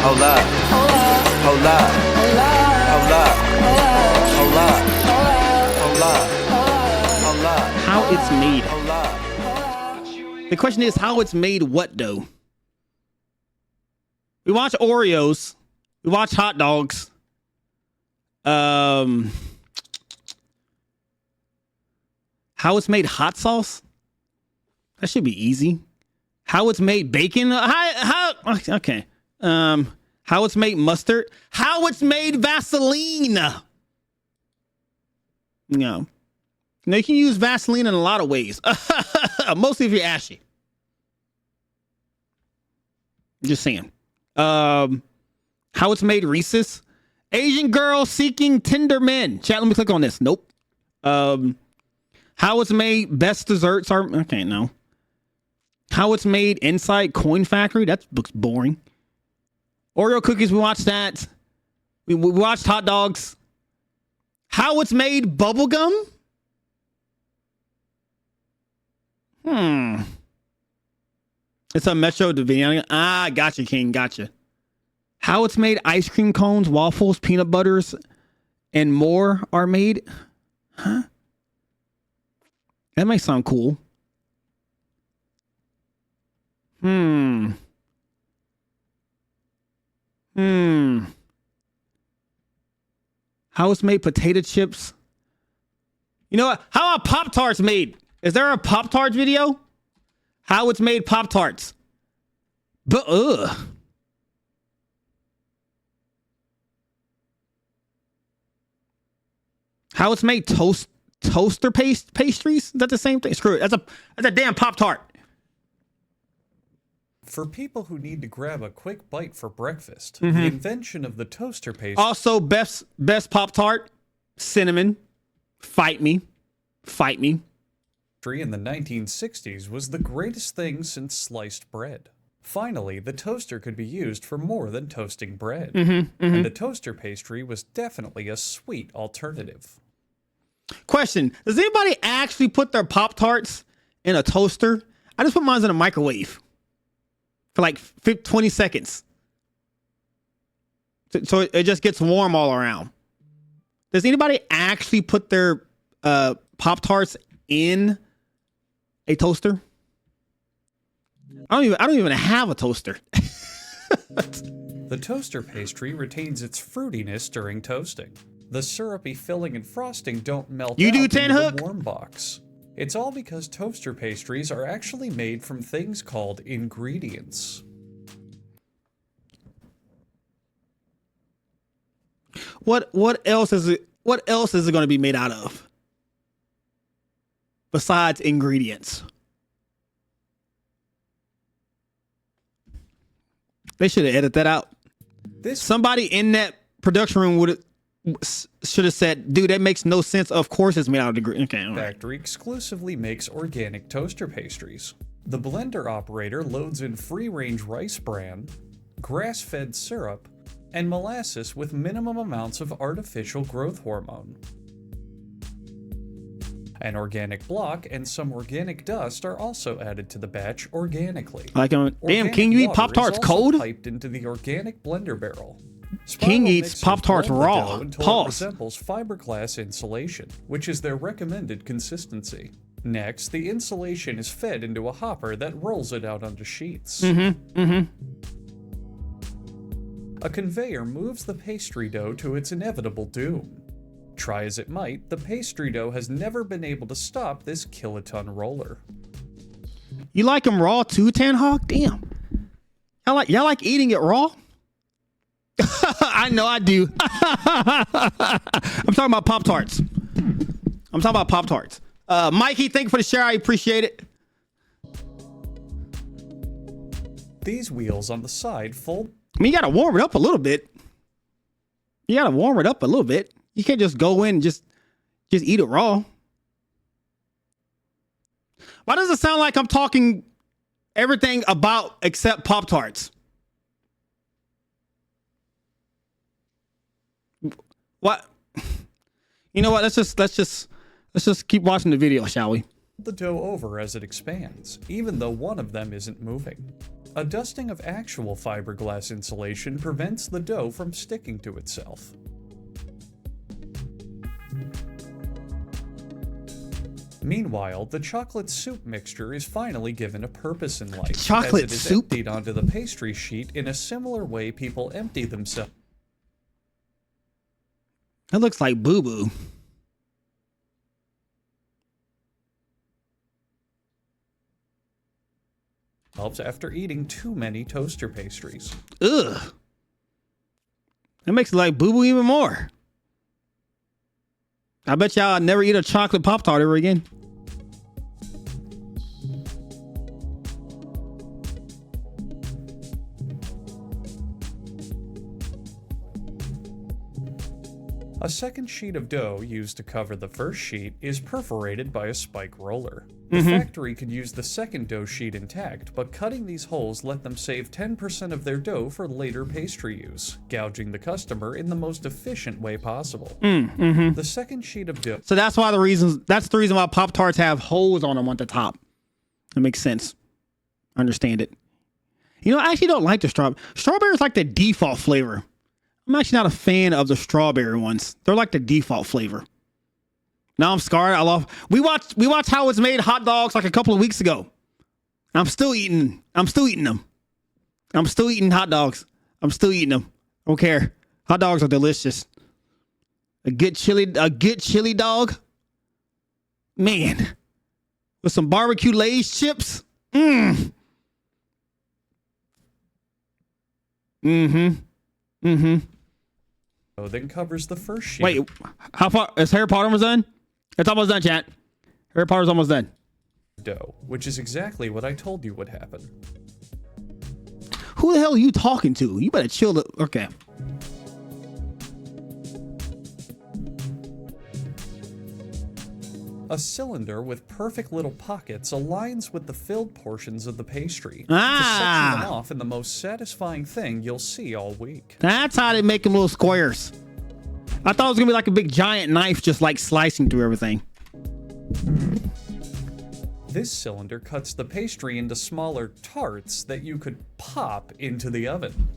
Hold up. Hold up. Hold up. Hold up. Hold up. Hold up. How it's made. Hold up. The question is how it's made what dough? We watch Oreos. We watch hot dogs. How it's made hot sauce? That should be easy. How it's made bacon? Okay. How it's made mustard? How it's made Vaseline? No. Now you can use Vaseline in a lot of ways. Mostly if you're ashy. Just saying. How it's made Reese's? Asian girl seeking tender men. Chat, let me click on this. Nope. How it's made best desserts are okay, no. How it's made inside Coin Factory? That looks boring. Oreo cookies, we watched that. We watched hot dogs. How it's made bubblegum? It's a Metro Division. Ah, gotcha, King. Gotcha. How it's made ice cream cones, waffles, peanut butters, and more are made. Huh? That might sound cool. How it's made potato chips. You know what? How are Pop-Tarts made? Is there a Pop-Tarts video? How it's made Pop-Tarts. But How it's made toaster pastries? Is that the same thing? Screw it. That's a damn Pop-Tart. For people who need to grab a quick bite for breakfast, the invention of the toaster pastry. Also, best Pop-Tart, cinnamon. Fight me. In the 1960s was the greatest thing since sliced bread. Finally, the toaster could be used for more than toasting bread. And the toaster pastry was definitely a sweet alternative. Question: does anybody actually put their Pop-Tarts in a toaster? I just put mine in a microwave for like 20 seconds. So it just gets warm all around. Does anybody actually put their Pop-Tarts in a toaster? I don't even have a toaster. The toaster pastry retains its fruitiness during toasting. The syrupy filling and frosting don't melt You out do, into Tan Hook? the warm box. It's all because toaster pastries are actually made from things called ingredients. What else is it going to be made out of? Besides ingredients. They should have edited that out. Somebody in that production room should have said, dude, that makes no sense. Of course it's made out of ingredients. Okay, Factory exclusively makes organic toaster pastries. The blender operator loads in free-range rice bran, grass-fed syrup, and molasses with minimum amounts of artificial growth hormone. An organic block and some organic dust are also added to the batch organically. Like, damn, King, you eat Pop-Tarts cold? Piped into the organic blender barrel. King eats Pop-Tarts raw. Pause. It resembles fiberglass insulation, which is their recommended consistency. Next, the insulation is fed into a hopper that rolls it out onto sheets. A conveyor moves the pastry dough to its inevitable doom. Try as it might, the pastry dough has never been able to stop this kiloton roller. You like them raw too, Tan Hawk? Damn. Y'all like eating it raw? I know I do. I'm talking about Pop-Tarts. Mikey, thank you for the share. I appreciate it. These wheels on the side fold. I mean, you gotta warm it up a little bit. You can't just go in and just eat it raw. Why does it sound like I'm talking everything about except Pop-Tarts? What? You know what? Let's just keep watching the video, shall we? The dough over as it expands, even though one of them isn't moving. A dusting of actual fiberglass insulation prevents the dough from sticking to itself. Meanwhile, the chocolate soup mixture is finally given a purpose in life, Chocolate as it is soup? emptied onto the pastry sheet in a similar way people empty themselves That looks like boo-boo. after eating too many toaster pastries. Ugh. That makes it like boo-boo even more. I bet y'all never eat a chocolate Pop-Tart ever again. A second sheet of dough used to cover the first sheet is perforated by a spike roller. The factory could use the second dough sheet intact, but cutting these holes let them save 10% of their dough for later pastry use, gouging the customer in the most efficient way possible. The second sheet of dough... So that's the reason why Pop-Tarts have holes on them at the top. That makes sense. I understand it. You know, I actually don't like the strawberry. Strawberry is like the default flavor. I'm actually not a fan of the strawberry ones. They're like the default flavor. Now I'm scarred. We watched How It's Made hot dogs like a couple of weeks ago. I'm still eating them. I'm still eating hot dogs. I'm still eating them. I don't care. Hot dogs are delicious. A good chili dog. Man. With some barbecue Lay's chips. Then covers the first sheet. Wait, how far is Harry Potter almost done? It's almost done, chat. Harry Potter's almost done. Dough, which is exactly what I told you would happen. Who the hell are you talking to? You better chill. Okay. A cylinder with perfect little pockets aligns with the filled portions of the pastry to Ah. section them off in the most satisfying thing you'll see all week. That's how they make them little squares. I thought it was gonna be like a big giant knife just like slicing through everything. This cylinder cuts the pastry into smaller tarts that you could pop into the oven.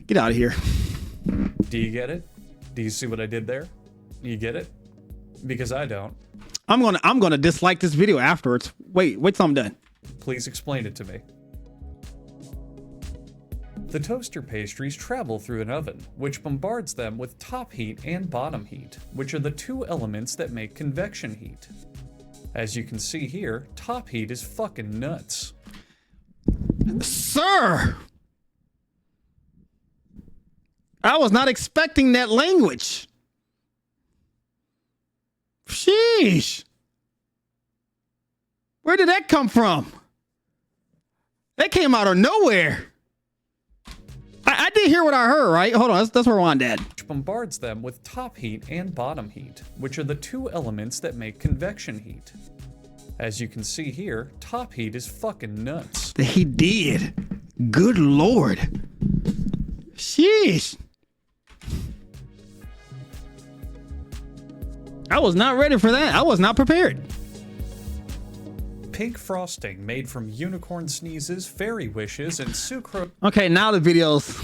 Get out of here. Do you get it? Do you see what I did there? You get it? Because I don't. I'm gonna dislike this video afterwards. Wait till I'm done. Please explain it to me. The toaster pastries travel through an oven, which bombards them with top heat and bottom heat, which are the two elements that make convection heat. As you can see here, top heat is fucking nuts. Sir! I was not expecting that language. Sheesh. Where did that come from? That came out of nowhere. I did hear what I heard, right? Hold on, let's rewind that. Which bombards them with top heat and bottom heat, which are the two elements that make convection heat. As you can see here, top heat is fucking nuts. He did. Good Lord. Sheesh. I was not ready for that. I was not prepared. Pink frosting made from unicorn sneezes, fairy wishes, and sucrose. Okay, now the video's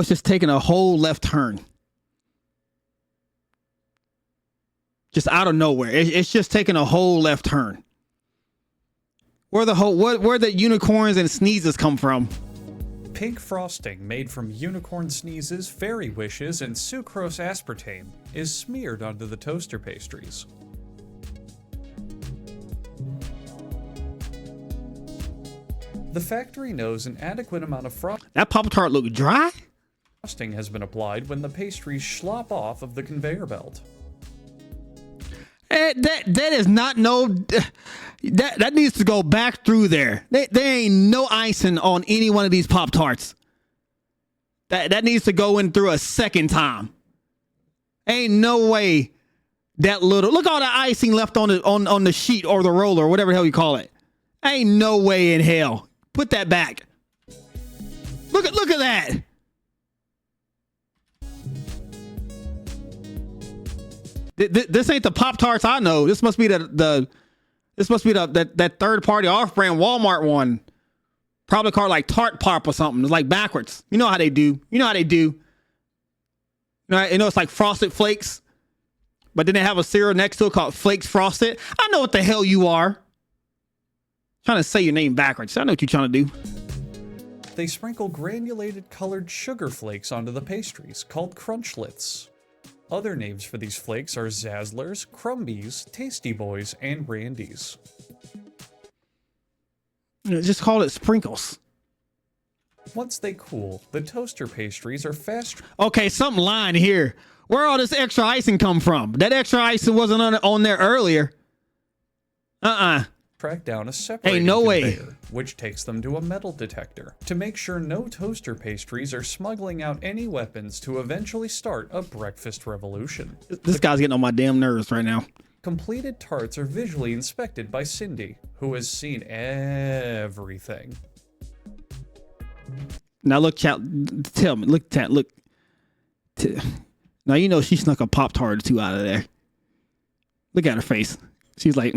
just taking a whole left turn. Just out of nowhere. It's just taking a whole left turn. Where the unicorns and sneezes come from? Pink frosting made from unicorn sneezes, fairy wishes, and sucrose aspartame is smeared onto the toaster pastries. The factory knows an adequate amount of That Pop-Tart look dry? frosting has been applied when the pastries slop off of the conveyor belt. That is not no. That needs to go back through there. There ain't no icing on any one of these Pop-Tarts. That needs to go in through a second time. Ain't no way that little. Look all the icing left on the sheet or the roller or whatever the hell you call it. Ain't no way in hell. Put that back. Look at that. This ain't the Pop Tarts I know. This must be that third party off brand Walmart one. Probably called like Tart Pop or something. It's like backwards. You know how they do. You know, it's like Frosted Flakes, but then they have a cereal next to it called Flakes Frosted. I know what the hell you are. Trying to say your name backwards. I know what you're trying to do. They sprinkle granulated colored sugar flakes onto the pastries, called crunchlets. Other names for these flakes are Zazzlers, Crumbies, Tasty Boys, and Randies. Just call it sprinkles. Once they cool, the toaster pastries are fast. Okay, something lying here. Where all this extra icing come from? That extra icing wasn't on there earlier. Track down a separating conveyor, which takes them to a metal detector to make sure no toaster pastries are smuggling out any weapons to eventually start a breakfast revolution. This guy's getting on my damn nerves right now. Completed tarts are visually inspected by Cindy, who has seen everything. Now look, chat. Tell me, look, chat. Look. Now you know she snuck a Pop-Tart or two out of there. Look at her face. She's like,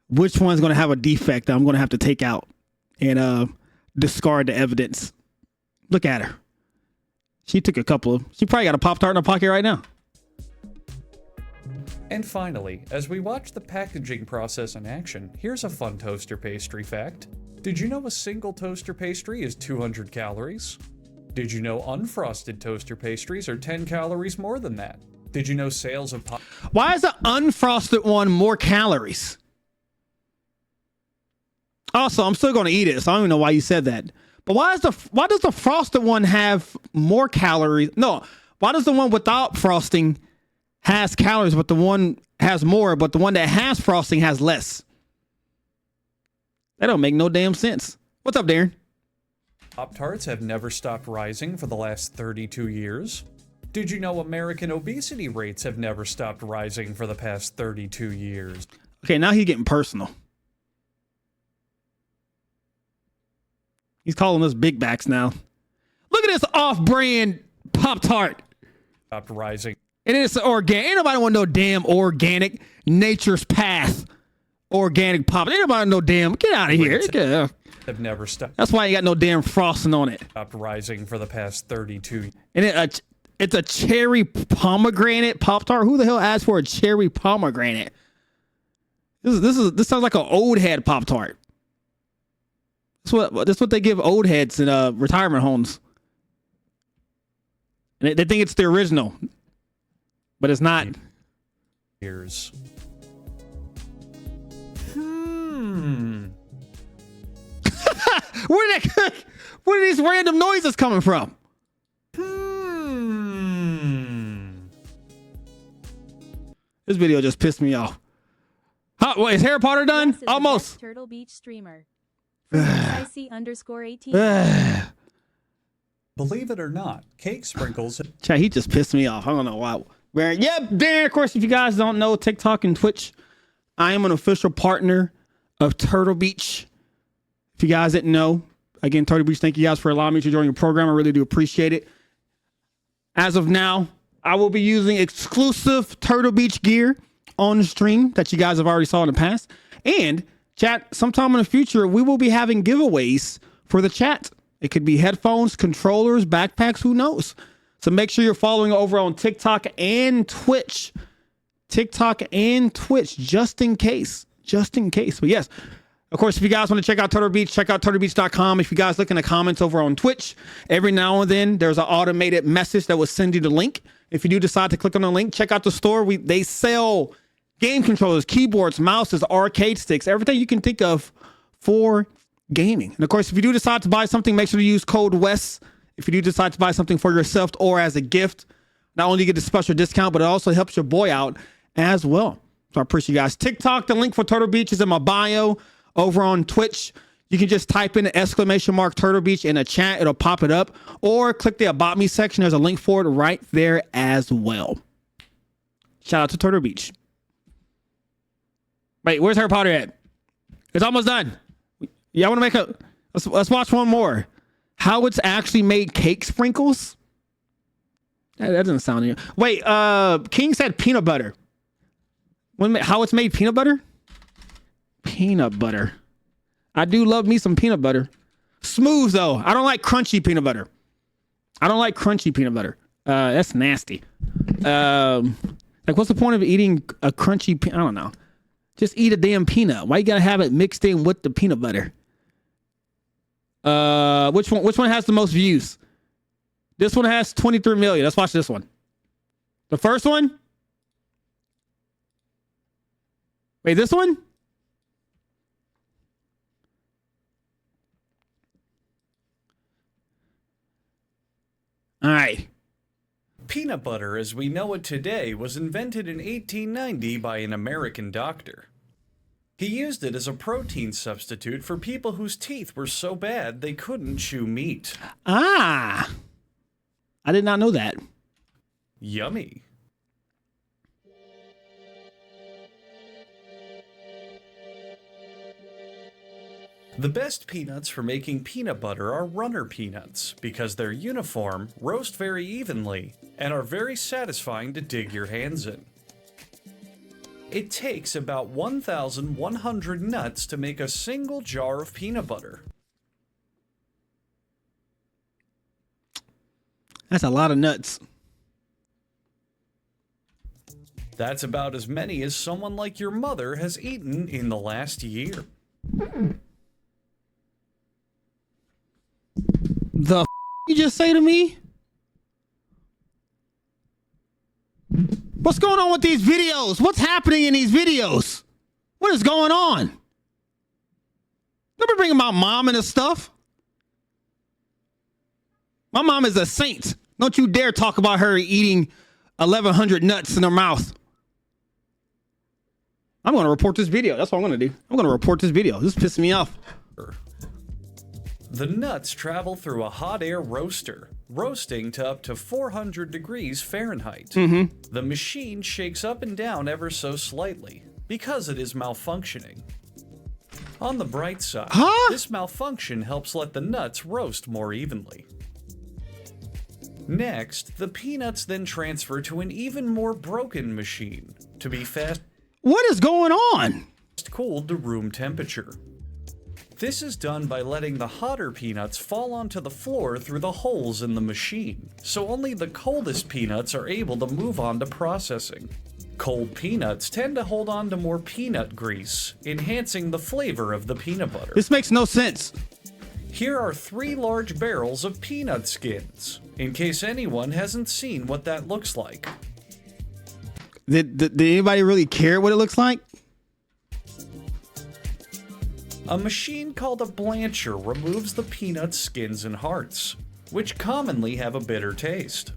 which one's gonna have a defect that I'm gonna have to take out and discard the evidence? Look at her. She took a couple of. She probably got a Pop-Tart in her pocket right now. And finally, as we watch the packaging process in action, here's a fun toaster pastry fact. Did you know a single toaster pastry is 200 calories? Did you know unfrosted toaster pastries are 10 calories more than that? Did you know sales of pop... Why is the unfrosted one more calories? Also, I'm still going to eat it, so I don't even know why you said that. But why does the frosted one have more calories? No, why does the one without frosting has calories, but the one has more, but the one that has frosting has less? That don't make no damn sense. What's up, Darren? Pop-Tarts have never stopped rising for the last 32 years. Did you know American obesity rates have never stopped rising for the past 32 years? Okay, now he's getting personal. He's calling us big backs now. Look at this off-brand Pop-Tart. Stopped rising. And it's organic. Ain't nobody want no damn organic Nature's Path organic pop. Ain't nobody no damn. Get out of here. Have never stopped. That's why you got no damn frosting on it. Stopped rising for the past 32. And it's a cherry pomegranate Pop-Tart. Who the hell asked for a cherry pomegranate? This sounds like an old head Pop-Tart. That's what they give old heads in retirement homes. And they think it's the original, but it's not. Years. Where are these random noises coming from? This video just pissed me off. Wait, is Harry Potter done? Almost. Turtle Beach streamer. IC_18. Believe it or not, cake sprinkles. Chat, he just pissed me off. I don't know why. Yep, Darren, of course, if you guys don't know, TikTok and Twitch, I am an official partner of Turtle Beach. If you guys didn't know, again, Turtle Beach, thank you guys for allowing me to join your program. I really do appreciate it. As of now, I will be using exclusive Turtle Beach gear on the stream that you guys have already saw in the past. And chat, sometime in the future, we will be having giveaways for the chat. It could be headphones, controllers, backpacks, who knows? So make sure you're following over on TikTok and Twitch. TikTok and Twitch, just in case. But yes, of course, if you guys want to check out Turtle Beach, check out turtlebeach.com. If you guys look in the comments over on Twitch, every now and then there's an automated message that will send you the link. If you do decide to click on the link, check out the store. They sell game controllers, keyboards, mouses, arcade sticks, everything you can think of for gaming. And of course, if you do decide to buy something, make sure to use code WES. If you do decide to buy something for yourself or as a gift, not only you get a special discount, but it also helps your boy out as well. So I appreciate you guys. TikTok, the link for Turtle Beach is in my bio. Over on Twitch, you can just type in the ! Turtle Beach in a chat. It'll pop it up. Or click the About Me section. There's a link for it right there as well. Shout out to Turtle Beach. Wait, where's Harry Potter at? It's almost done. Yeah, I want to make let's watch one more. How it's actually made cake sprinkles. That doesn't sound new. Wait, King said peanut butter. How it's made peanut butter? Peanut butter. I do love me some peanut butter. Smooth though. I don't like crunchy peanut butter. That's nasty. Like what's the point of eating a crunchy I don't know. Just eat a damn peanut. Why you gotta have it mixed in with the peanut butter? Which one has the most views? This one has 23 million. Let's watch this one. The first one? Wait, this one? All right. Peanut butter as we know it today was invented in 1890 by an American doctor. He used it as a protein substitute for people whose teeth were so bad they couldn't chew meat. Ah. I did not know that. Yummy. The best peanuts for making peanut butter are runner peanuts because they're uniform, roast very evenly, and are very satisfying to dig your hands in. It takes about 1,100 nuts to make a single jar of peanut butter. That's a lot of nuts. That's about as many as someone like your mother has eaten in the last year. The you just say to me? What's going on with these videos? What's happening in these videos? What is going on? Never bring my mom into stuff. My mom is a saint. Don't you dare talk about her eating 1,100 nuts in her mouth. I'm going to report this video. That's what I'm going to do. I'm going to report this video. This is pissing me off. The nuts travel through a hot air roaster, roasting to up to 400 degrees Fahrenheit. The machine shakes up and down ever so slightly because it is malfunctioning. On the bright side, this malfunction helps let the nuts roast more evenly. Next, the peanuts then transfer to an even more broken machine to be fast What is going on? cooled to room temperature. This is done by letting the hotter peanuts fall onto the floor through the holes in the machine, so only the coldest peanuts are able to move on to processing. Cold peanuts tend to hold on to more peanut grease, enhancing the flavor of the peanut butter. This makes no sense. Here are 3 large barrels of peanut skins, in case anyone hasn't seen what that looks like. Did anybody really care what it looks like? A machine called a blancher removes the peanut skins and hearts, which commonly have a bitter taste.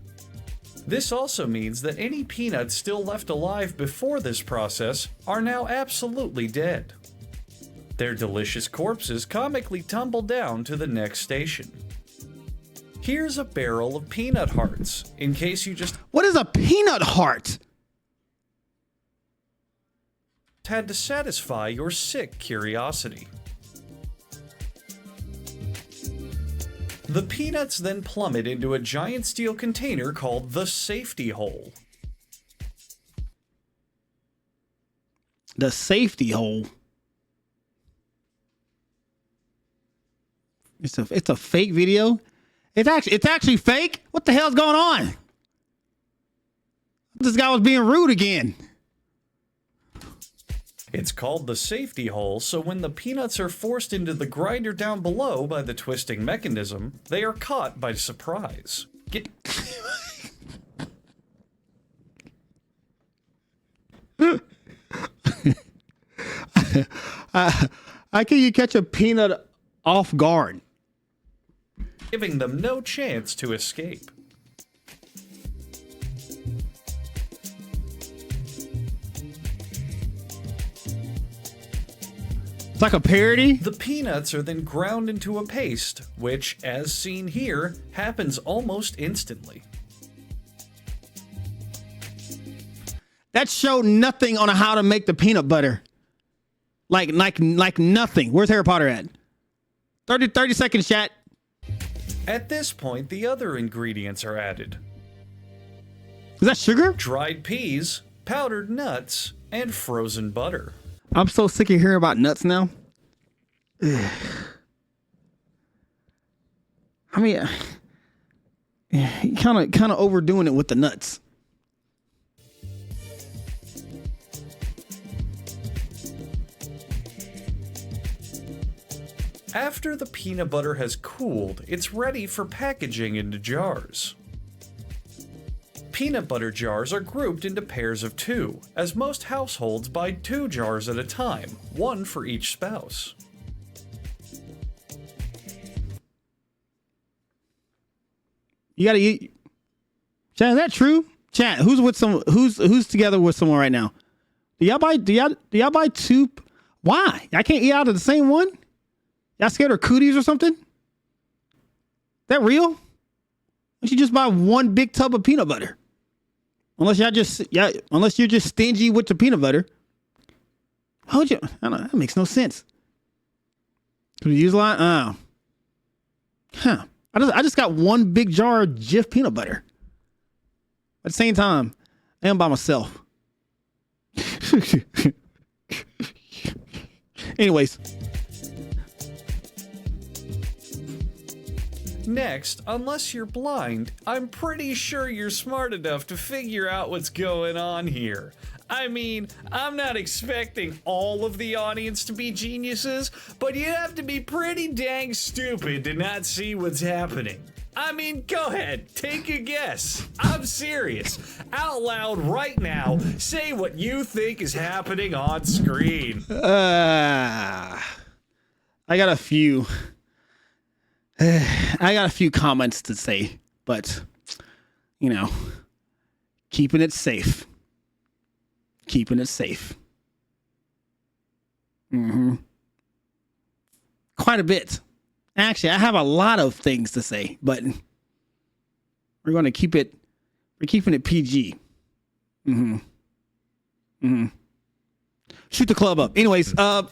This also means that any peanuts still left alive before this process are now absolutely dead. Their delicious corpses comically tumble down to the next station. Here's a barrel of peanut hearts, in case you just What is a peanut heart? had to satisfy your sick curiosity. The peanuts then plummet into a giant steel container called the safety hole. The safety hole. It's a fake video. It's actually fake. What the hell's going on? This guy was being rude again. It's called the safety hole, so when the peanuts are forced into the grinder down below by the twisting mechanism, they are caught by surprise. How can you catch a peanut off guard? Giving them no chance to escape. It's like a parody. The peanuts are then ground into a paste, which, as seen here, happens almost instantly. That showed nothing on how to make the peanut butter. Like nothing. Where's Harry Potter at? 30 seconds, chat. At this point, the other ingredients are added. Is that sugar? dried peas, powdered nuts, and frozen butter. I'm so sick of hearing about nuts now. Ugh. I mean, kind of overdoing it with the nuts. After the peanut butter has cooled, it's ready for packaging into jars. Peanut butter jars are grouped into pairs of 2, as most households buy 2 jars at a time, 1 for each spouse. You gotta eat. Chat, is that true? Chat, who's together with someone right now? Do y'all buy 2? Why? I can't eat out of the same one? Y'all scared of cooties or something? That real? Why don't you just buy 1 big tub of peanut butter? Unless you're just stingy with the peanut butter. How would you? I don't know. That makes no sense. Could you use a lot? Huh. I just got 1 big jar of Jif peanut butter. At the same time, I am by myself. Anyways. Next, unless you're blind, I'm pretty sure you're smart enough to figure out what's going on here. I mean, I'm not expecting all of the audience to be geniuses, but you have to be pretty dang stupid to not see what's happening. I mean, go ahead, take a guess. I'm serious. Out loud right now, say what you think is happening on screen. I got a few comments to say, but keeping it safe. Keeping it safe. Quite a bit. Actually, I have a lot of things to say, but we're keeping it PG. Shoot the club up. Anyways, Oh,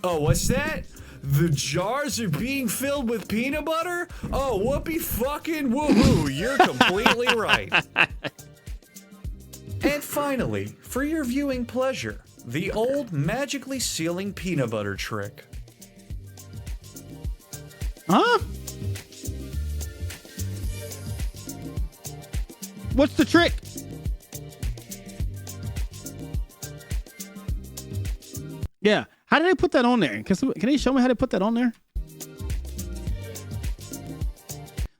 what's that? The jars are being filled with peanut butter? Oh, whoopee fucking woohoo, you're completely right. And finally, for your viewing pleasure, the old magically sealing peanut butter trick. huh? What's the trick? Yeah. How did they put that on there? Can they show me how they put that on there?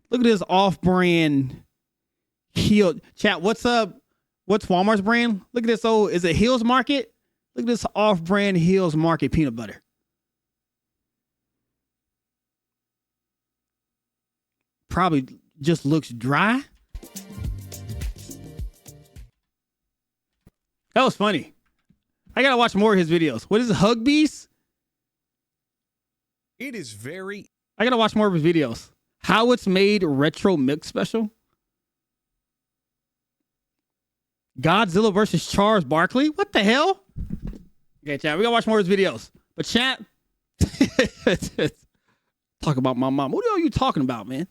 Look at this off-brand heel. Chat, what's up? What's Walmart's brand? Look at this. Oh, is it Hills Market? Look at this off-brand Hills Market peanut butter. Probably just looks dry. That was funny. I gotta watch more of his videos. What is it, Hug Beast? It is very... I gotta watch more of his videos. How it's made retro milk special. Godzilla versus Charles Barkley. What the hell? Okay, chat. We gotta watch more of his videos. But chat, talk about my mom. What are you talking about, man?